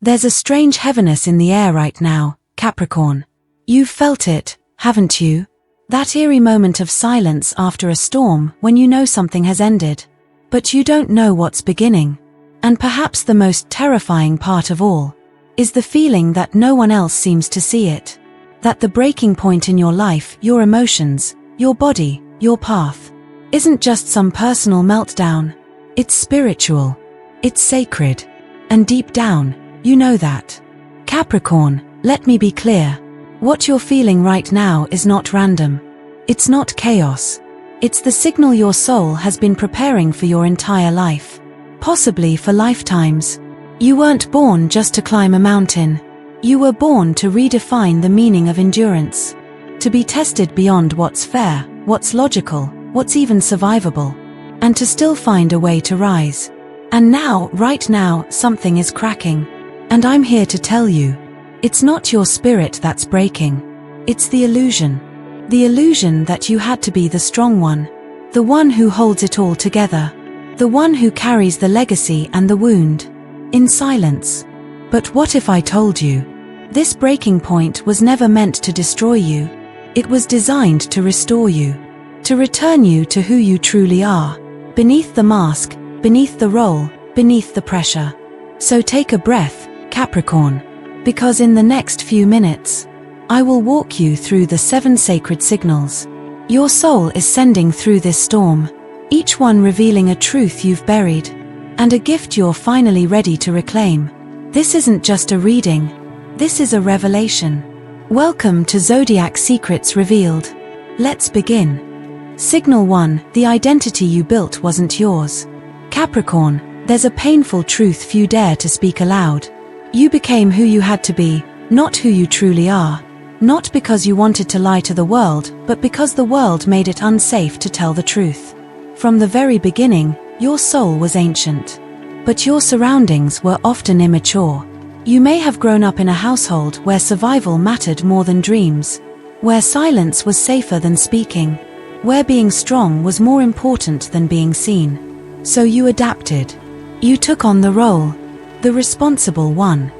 There's a strange heaviness in the air right now, Capricorn. You've felt it, haven't you? That eerie moment of silence after a storm when you know something has ended, but you don't know what's beginning. And perhaps the most terrifying part of all is the feeling that no one else seems to see it. That the breaking point in your life, your emotions, your body, your path, isn't just some personal meltdown. It's spiritual. It's sacred. And deep down, you know that. Capricorn, let me be clear. What you're feeling right now is not random. It's not chaos. It's the signal your soul has been preparing for your entire life. Possibly for lifetimes. You weren't born just to climb a mountain. You were born to redefine the meaning of endurance. To be tested beyond what's fair, what's logical, what's even survivable. And to still find a way to rise. And now, right now, something is cracking. And I'm here to tell you, it's not your spirit that's breaking. It's the illusion. The illusion that you had to be the strong one. The one who holds it all together. The one who carries the legacy and the wound. In silence. But what if I told you? This breaking point was never meant to destroy you. It was designed to restore you. To return you to who you truly are. Beneath the mask, beneath the role, beneath the pressure. So take a breath, Capricorn. Because in the next few minutes, I will walk you through the 7 sacred signals your soul is sending through this storm, each one revealing a truth you've buried, and a gift you're finally ready to reclaim. This isn't just a reading, this is a revelation. Welcome to Zodiac Secrets Revealed. Let's begin. Signal 1, the identity you built wasn't yours. Capricorn, there's a painful truth few dare to speak aloud. You became who you had to be, not who you truly are. Not because you wanted to lie to the world, but because the world made it unsafe to tell the truth. From the very beginning, your soul was ancient. But your surroundings were often immature. You may have grown up in a household where survival mattered more than dreams. Where silence was safer than speaking. Where being strong was more important than being seen. So you adapted. You took on the role. The responsible one.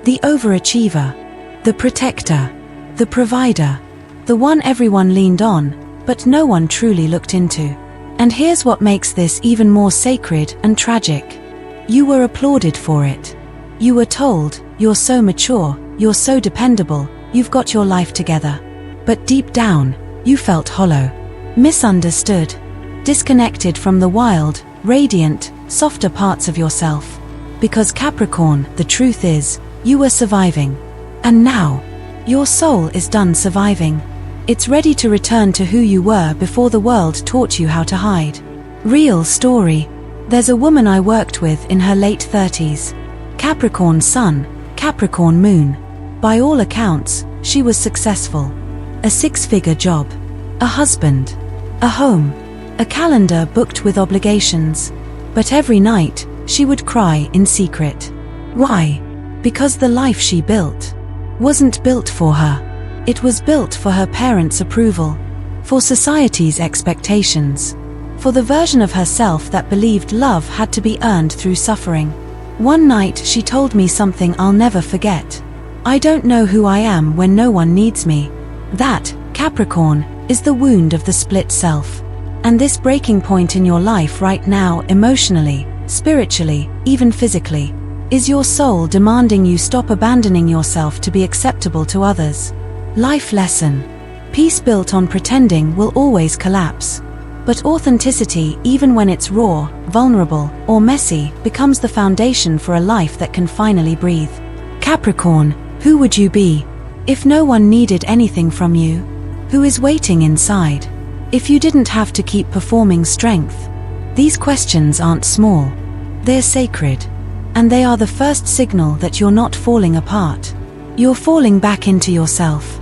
The overachiever. The protector. The provider. The one everyone leaned on, but no one truly looked into. And here's what makes this even more sacred and tragic. You were applauded for it. You were told, you're so mature, you're so dependable, you've got your life together. But deep down, you felt hollow. Misunderstood. Disconnected from the wild, radiant, softer parts of yourself. Because Capricorn, the truth is, you were surviving. And now, your soul is done surviving. It's ready to return to who you were before the world taught you how to hide. Real story. There's a woman I worked with in her late 30s. Capricorn sun, Capricorn moon. By all accounts, she was successful. A 6-figure job. A husband. A home. A calendar booked with obligations. But every night, she would cry in secret. Why? Because the life she built wasn't built for her. It was built for her parents' approval, for society's expectations, for the version of herself that believed love had to be earned through suffering. One night she told me something I'll never forget. I don't know who I am when no one needs me. That, Capricorn, is the wound of the split self. And this breaking point in your life right now, emotionally, spiritually, even physically, is your soul demanding you stop abandoning yourself to be acceptable to others. Life lesson. Peace built on pretending will always collapse. But authenticity, even when it's raw, vulnerable, or messy, becomes the foundation for a life that can finally breathe. Capricorn, who would you be if no one needed anything from you? Who is waiting inside if you didn't have to keep performing strength? These questions aren't small. They're sacred. And they are the first signal that you're not falling apart. You're falling back into yourself.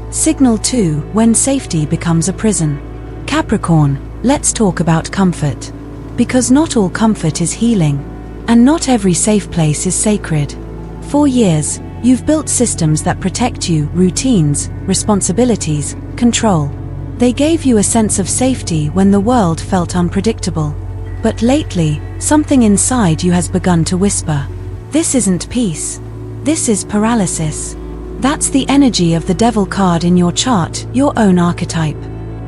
Signal 2, when safety becomes a prison. Capricorn, let's talk about comfort. Because not all comfort is healing. And not every safe place is sacred. For years, you've built systems that protect you, routines, responsibilities, control. They gave you a sense of safety when the world felt unpredictable. But lately, something inside you has begun to whisper. This isn't peace. This is paralysis. That's the energy of the devil card in your chart, your own archetype.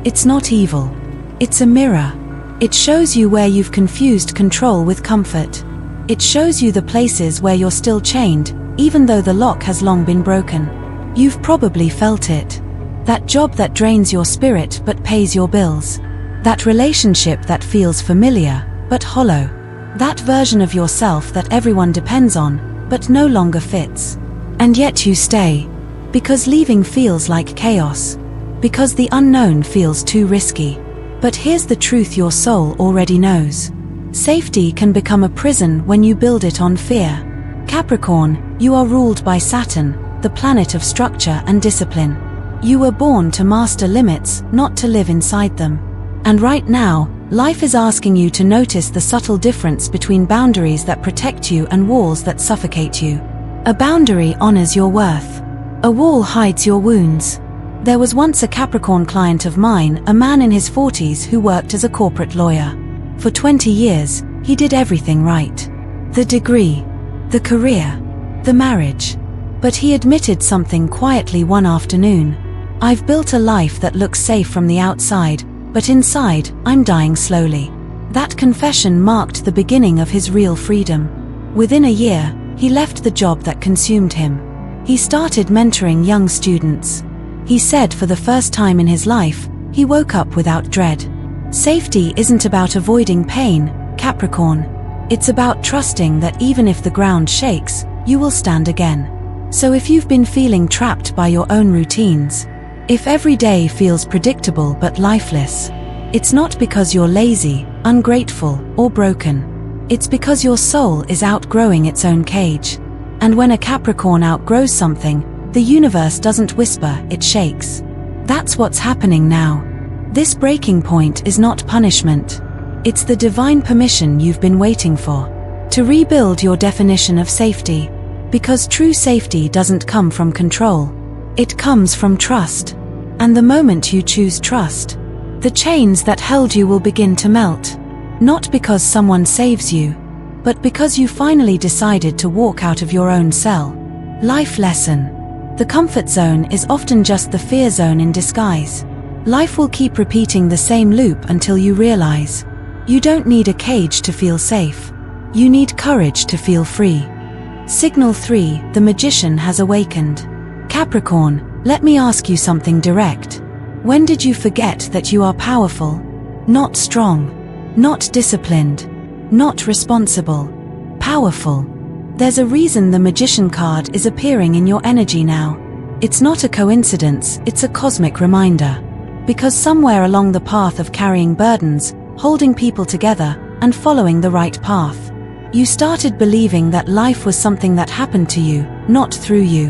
It's not evil. It's a mirror. It shows you where you've confused control with comfort. It shows you the places where you're still chained, even though the lock has long been broken. You've probably felt it. That job that drains your spirit but pays your bills. That relationship that feels familiar, but hollow. That version of yourself that everyone depends on, but no longer fits. And yet you stay. Because leaving feels like chaos. Because the unknown feels too risky. But here's the truth your soul already knows. Safety can become a prison when you build it on fear. Capricorn, you are ruled by Saturn, the planet of structure and discipline. You were born to master limits, not to live inside them. And right now, life is asking you to notice the subtle difference between boundaries that protect you and walls that suffocate you. A boundary honors your worth. A wall hides your wounds. There was once a Capricorn client of mine, a man in his 40s who worked as a corporate lawyer. For 20 years, he did everything right. The degree, the career, the marriage. But he admitted something quietly one afternoon. I've built a life that looks safe from the outside, but inside, I'm dying slowly. That confession marked the beginning of his real freedom. Within a year, he left the job that consumed him. He started mentoring young students. He said for the first time in his life, he woke up without dread. Safety isn't about avoiding pain, Capricorn. It's about trusting that even if the ground shakes, you will stand again. So if you've been feeling trapped by your own routines, if every day feels predictable but lifeless, it's not because you're lazy, ungrateful, or broken. It's because your soul is outgrowing its own cage. And when a Capricorn outgrows something, the universe doesn't whisper, it shakes. That's what's happening now. This breaking point is not punishment. It's the divine permission you've been waiting for. To rebuild your definition of safety. Because true safety doesn't come from control. It comes from trust. And the moment you choose trust, the chains that held you will begin to melt. Not because someone saves you, but because you finally decided to walk out of your own cell. Life lesson. The comfort zone is often just the fear zone in disguise. Life will keep repeating the same loop until you realize you don't need a cage to feel safe. You need courage to feel free. Signal 3, the magician has awakened. Capricorn, let me ask you something direct. When did you forget that you are powerful? Not strong. Not disciplined. Not responsible. Powerful. There's a reason the magician card is appearing in your energy now. It's not a coincidence, it's a cosmic reminder. Because somewhere along the path of carrying burdens, holding people together, and following the right path, you started believing that life was something that happened to you, not through you.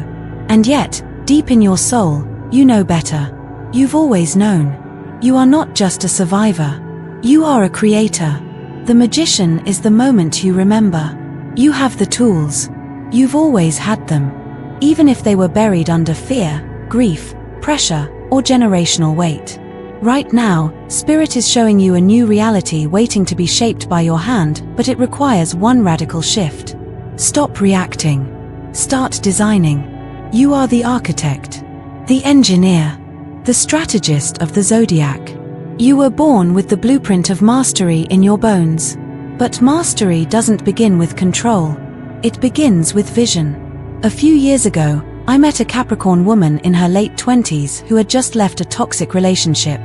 And yet, deep in your soul, you know better. You've always known. You are not just a survivor. You are a creator. The magician is the moment you remember. You have the tools. You've always had them. Even if they were buried under fear, grief, pressure, or generational weight. Right now, Spirit is showing you a new reality waiting to be shaped by your hand, but it requires one radical shift. Stop reacting. Start designing. You are the architect, the engineer, the strategist of the zodiac. You were born with the blueprint of mastery in your bones. But mastery doesn't begin with control. It begins with vision. A few years ago, I met a Capricorn woman in her late 20s who had just left a toxic relationship.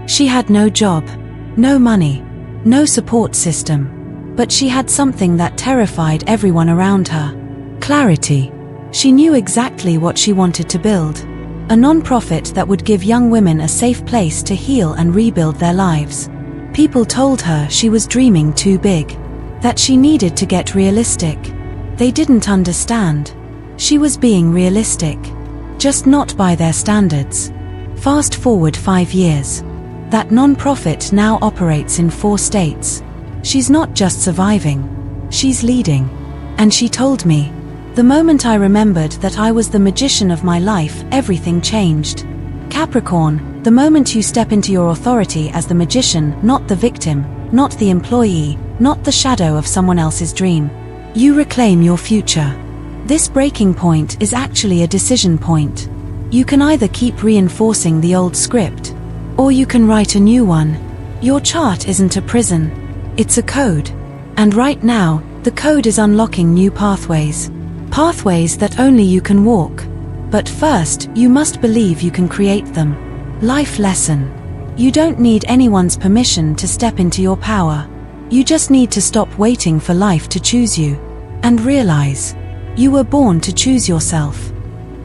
She had no job, no money, no support system. But she had something that terrified everyone around her. Clarity. She knew exactly what she wanted to build. A non-profit that would give young women a safe place to heal and rebuild their lives. People told her she was dreaming too big, that she needed to get realistic. They didn't understand. She was being realistic, just not by their standards. Fast forward 5 years. That non-profit now operates in 4 states. She's not just surviving, she's leading. And she told me, the moment I remembered that I was the magician of my life, everything changed. Capricorn, the moment you step into your authority as the magician, not the victim, not the employee, not the shadow of someone else's dream, you reclaim your future. This breaking point is actually a decision point. You can either keep reinforcing the old script, or you can write a new one. Your chart isn't a prison, it's a code. And right now, the code is unlocking new pathways. Pathways that only you can walk. But first, you must believe you can create them. Life lesson. You don't need anyone's permission to step into your power. You just need to stop waiting for life to choose you. And realize, you were born to choose yourself.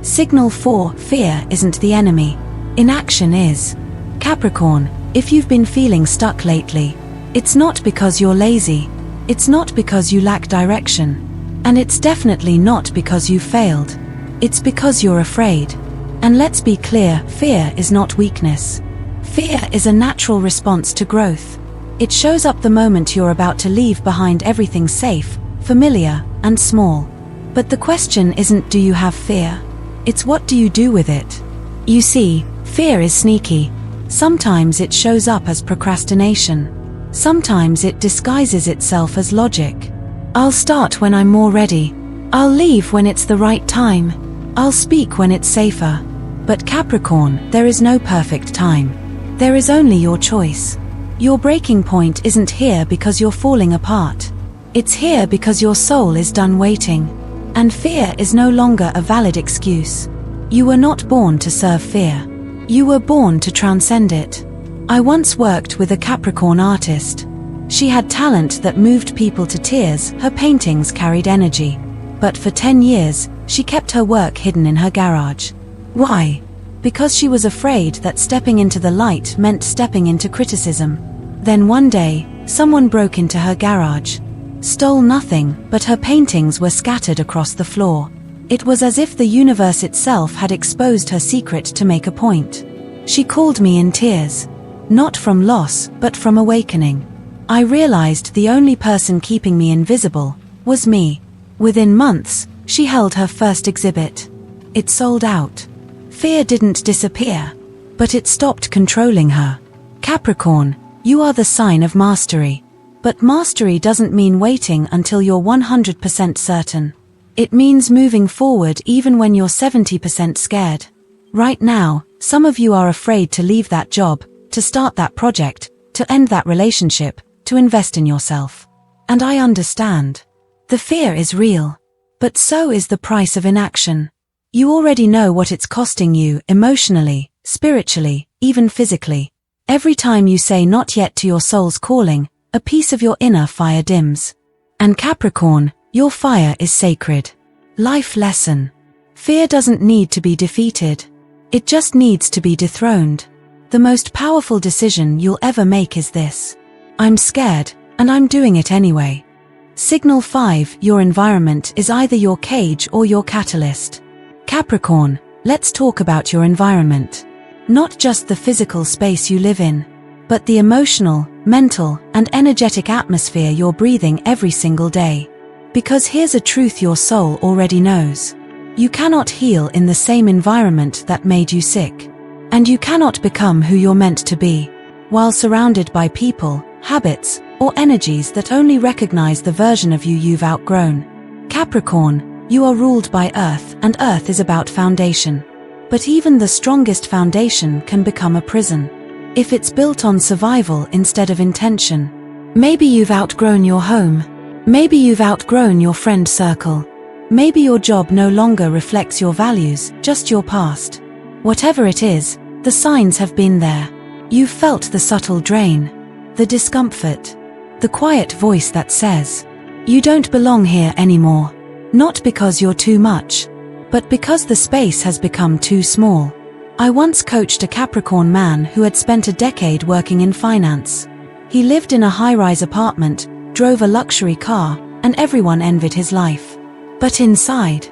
Signal 4, fear isn't the enemy. Inaction is. Capricorn, if you've been feeling stuck lately, it's not because you're lazy. It's not because you lack direction. And it's definitely not because you failed. It's because you're afraid. And let's be clear, fear is not weakness. Fear is a natural response to growth. It shows up the moment you're about to leave behind everything safe, familiar, and small. But the question isn't do you have fear? It's what do you do with it? You see, fear is sneaky. Sometimes it shows up as procrastination. Sometimes it disguises itself as logic. I'll start when I'm more ready. I'll leave when it's the right time. I'll speak when it's safer. But Capricorn, there is no perfect time. There is only your choice. Your breaking point isn't here because you're falling apart. It's here because your soul is done waiting. And fear is no longer a valid excuse. You were not born to serve fear. You were born to transcend it. I once worked with a Capricorn artist. She had talent that moved people to tears, her paintings carried energy. But for 10 years, she kept her work hidden in her garage. Why? Because she was afraid that stepping into the light meant stepping into criticism. Then one day, someone broke into her garage. Stole nothing, but her paintings were scattered across the floor. It was as if the universe itself had exposed her secret to make a point. She called me in tears. Not from loss, but from awakening. I realized the only person keeping me invisible was me. Within months, she held her first exhibit. It sold out. Fear didn't disappear, but it stopped controlling her. Capricorn, you are the sign of mastery. But mastery doesn't mean waiting until you're 100% certain. It means moving forward even when you're 70% scared. Right now, some of you are afraid to leave that job, to start that project, to end that relationship, to invest in yourself. And I understand. The fear is real. But so is the price of inaction. You already know what it's costing you emotionally, spiritually, even physically. Every time you say not yet to your soul's calling, a piece of your inner fire dims. And Capricorn, your fire is sacred. Life lesson. Fear doesn't need to be defeated. It just needs to be dethroned. The most powerful decision you'll ever make is this. I'm scared, and I'm doing it anyway. Signal 5, your environment is either your cage or your catalyst. Capricorn, let's talk about your environment. Not just the physical space you live in, but the emotional, mental, and energetic atmosphere you're breathing every single day. Because here's a truth your soul already knows. You cannot heal in the same environment that made you sick. And you cannot become who you're meant to be, while surrounded by people, habits, or energies that only recognize the version of you you've outgrown. Capricorn, you are ruled by Earth, and Earth is about foundation. But even the strongest foundation can become a prison, if it's built on survival instead of intention. Maybe you've outgrown your home. Maybe you've outgrown your friend circle. Maybe your job no longer reflects your values, just your past. Whatever it is, the signs have been there. You've felt the subtle drain, the discomfort, the quiet voice that says, you don't belong here anymore. Not because you're too much, but because the space has become too small. I once coached a Capricorn man who had spent a decade working in finance. He lived in a high-rise apartment, drove a luxury car, and everyone envied his life. But inside,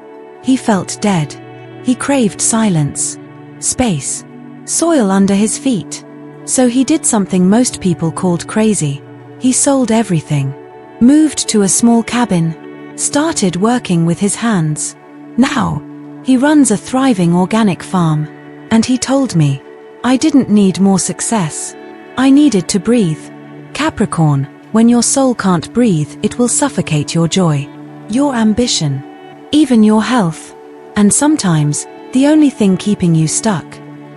he felt dead. He craved silence, space, soil under his feet. So he did something most people called crazy. He sold everything, moved to a small cabin, started working with his hands. Now, he runs a thriving organic farm. And he told me, I didn't need more success. I needed to breathe. Capricorn, when your soul can't breathe, it will suffocate your joy, your ambition. even your health. And sometimes, the only thing keeping you stuck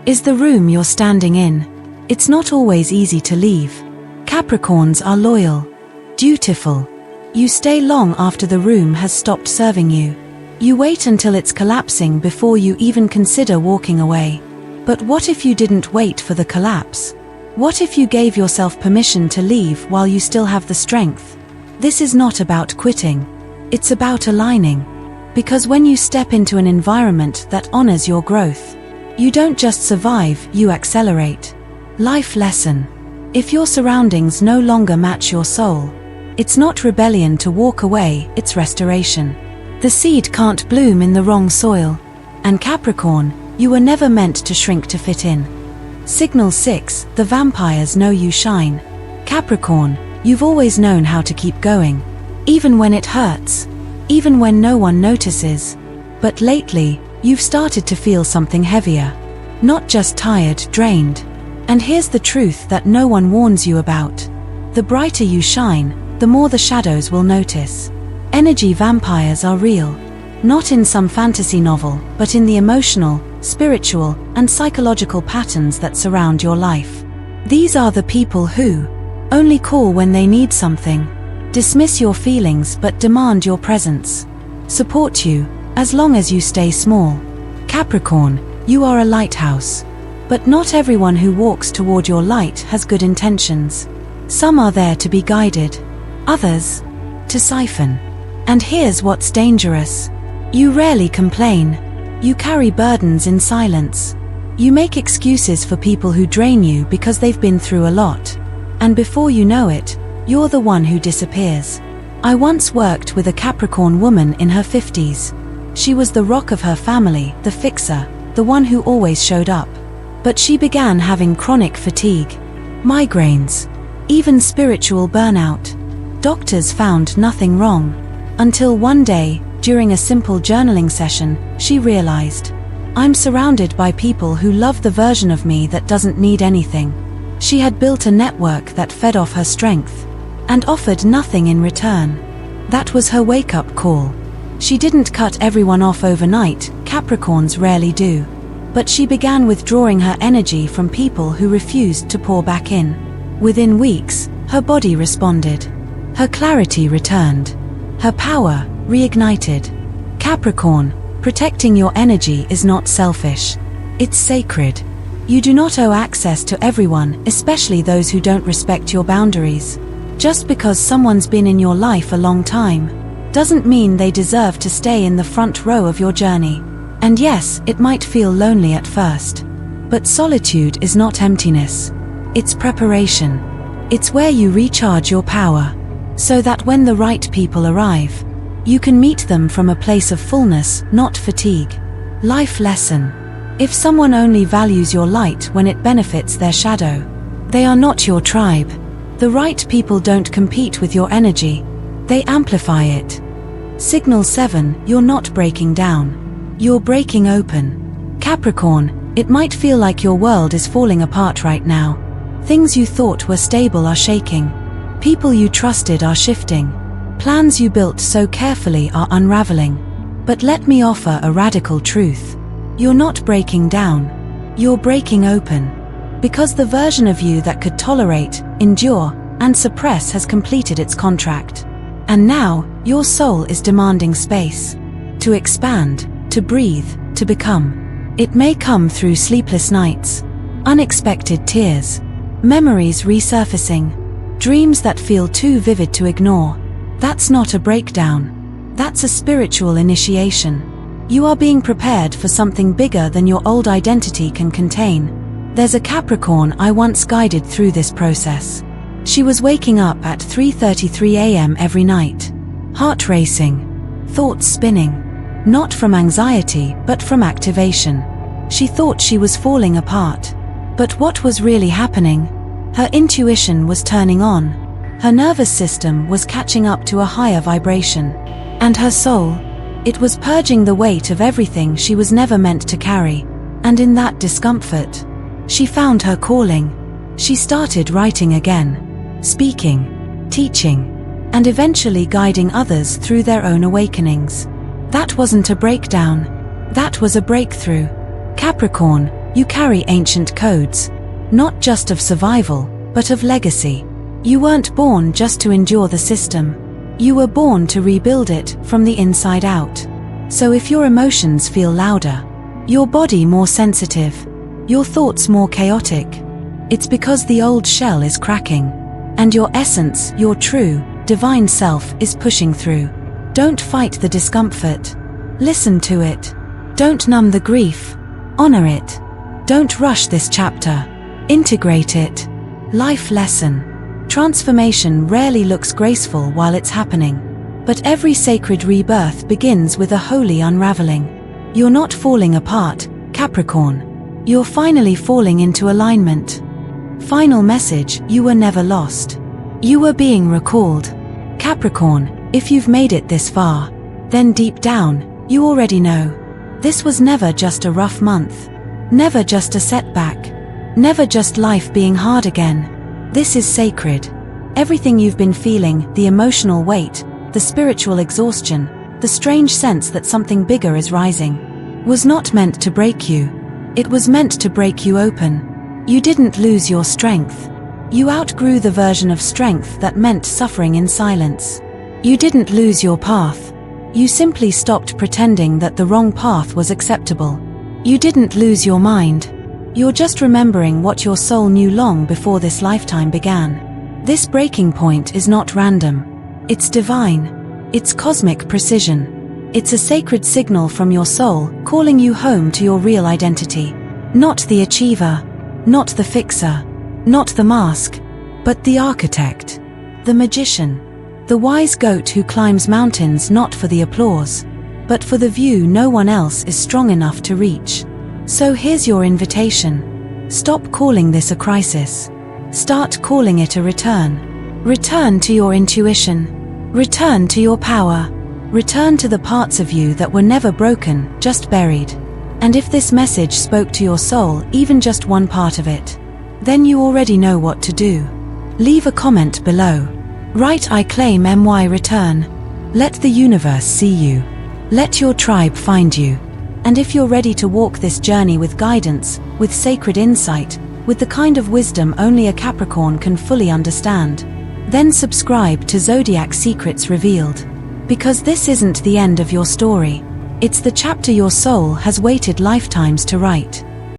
is the room you're standing in. It's not always easy to leave. Capricorns are loyal, dutiful. You stay long after the room has stopped serving you. You wait until it's collapsing before you even consider walking away. But what if you didn't wait for the collapse? What if you gave yourself permission to leave while you still have the strength? This is not about quitting. It's about aligning. Because when you step into an environment that honors your growth, you don't just survive, you accelerate. Life lesson. If your surroundings no longer match your soul, it's not rebellion to walk away, it's restoration. The seed can't bloom in the wrong soil. And Capricorn, you were never meant to shrink to fit in. Signal 6, the vampires know you shine. Capricorn, you've always known how to keep going. Even when it hurts. Even when no one notices. But lately, you've started to feel something heavier. Not just tired, drained. And here's the truth that no one warns you about. The brighter you shine, the more the shadows will notice. Energy vampires are real. Not in some fantasy novel, but in the emotional, spiritual, and psychological patterns that surround your life. These are the people who only call when they need something, dismiss your feelings but demand your presence, support you, as long as you stay small. Capricorn, you are a lighthouse. But not everyone who walks toward your light has good intentions. Some are there to be guided, others to siphon. And here's what's dangerous. You rarely complain. You carry burdens in silence. You make excuses for people who drain you because they've been through a lot. And before you know it, you're the one who disappears. I once worked with a Capricorn woman in her 50s. She was the rock of her family, the fixer, the one who always showed up. But she began having chronic fatigue, migraines, even spiritual burnout. Doctors found nothing wrong. Until one day, during a simple journaling session, she realized, I'm surrounded by people who love the version of me that doesn't need anything. She had built a network that fed off her strength and offered nothing in return. That was her wake-up call. She didn't cut everyone off overnight, Capricorns rarely do. But she began withdrawing her energy from people who refused to pour back in. Within weeks, her body responded. Her clarity returned. Her power reignited. Capricorn, protecting your energy is not selfish. It's sacred. You do not owe access to everyone, especially those who don't respect your boundaries. Just because someone's been in your life a long time, doesn't mean they deserve to stay in the front row of your journey. And yes, it might feel lonely at first. But solitude is not emptiness. It's preparation. It's where you recharge your power, so that when the right people arrive, you can meet them from a place of fullness, not fatigue. Life lesson. If someone only values your light when it benefits their shadow, they are not your tribe. The right people don't compete with your energy. They amplify it. Signal 7, you're not breaking down. You're breaking open. Capricorn, it might feel like your world is falling apart right now. Things you thought were stable are shaking. People you trusted are shifting. Plans you built so carefully are unraveling. But let me offer a radical truth. You're not breaking down. You're breaking open. Because the version of you that could tolerate, endure, and suppress has completed its contract. And now, your soul is demanding space. To expand, to breathe, to become. It may come through sleepless nights, unexpected tears, memories resurfacing, dreams that feel too vivid to ignore. That's not a breakdown. That's a spiritual initiation. You are being prepared for something bigger than your old identity can contain. There's a Capricorn I once guided through this process. She was waking up at 3:33 a.m. every night. Heart racing, thoughts spinning. Not from anxiety, but from activation. She thought she was falling apart. But what was really happening? Her intuition was turning on. Her nervous system was catching up to a higher vibration. And her soul, it was purging the weight of everything she was never meant to carry. And in that discomfort, she found her calling. She started writing again, speaking, teaching, and eventually guiding others through their own awakenings. That wasn't a breakdown. That was a breakthrough. Capricorn, you carry ancient codes, not just of survival, but of legacy. You weren't born just to endure the system. You were born to rebuild it from the inside out. So if your emotions feel louder, your body more sensitive, your thoughts more chaotic, it's because the old shell is cracking, and your essence, your true, divine self is pushing through. Don't fight the discomfort. Listen to it. Don't numb the grief. Honor it. Don't rush this chapter. Integrate it. Life lesson. Transformation rarely looks graceful while it's happening. But every sacred rebirth begins with a holy unraveling. You're not falling apart, Capricorn. You're finally falling into alignment. Final message, you were never lost. You were being recalled. Capricorn, if you've made it this far, then deep down, you already know. This was never just a rough month. Never just a setback. Never just life being hard again. This is sacred. Everything you've been feeling, the emotional weight, the spiritual exhaustion, the strange sense that something bigger is rising, was not meant to break you. It was meant to break you open. You didn't lose your strength. You outgrew the version of strength that meant suffering in silence. You didn't lose your path. You simply stopped pretending that the wrong path was acceptable. You didn't lose your mind. You're just remembering what your soul knew long before this lifetime began. This breaking point is not random. It's divine. It's cosmic precision. It's a sacred signal from your soul calling you home to your real identity. Not the achiever, not the fixer, not the mask, but the architect, the magician, the wise goat who climbs mountains not for the applause, but for the view no one else is strong enough to reach. So here's your invitation. Stop calling this a crisis. Start calling it a return. Return to your intuition. Return to your power. Return to the parts of you that were never broken, just buried. And if this message spoke to your soul, even just one part of it, then you already know what to do. Leave a comment below. Write I claim my return. Let the universe see you. Let your tribe find you. And if you're ready to walk this journey with guidance, with sacred insight, with the kind of wisdom only a Capricorn can fully understand, then subscribe to Zodiac Secrets Revealed. Because this isn't the end of your story. It's the chapter your soul has waited lifetimes to write.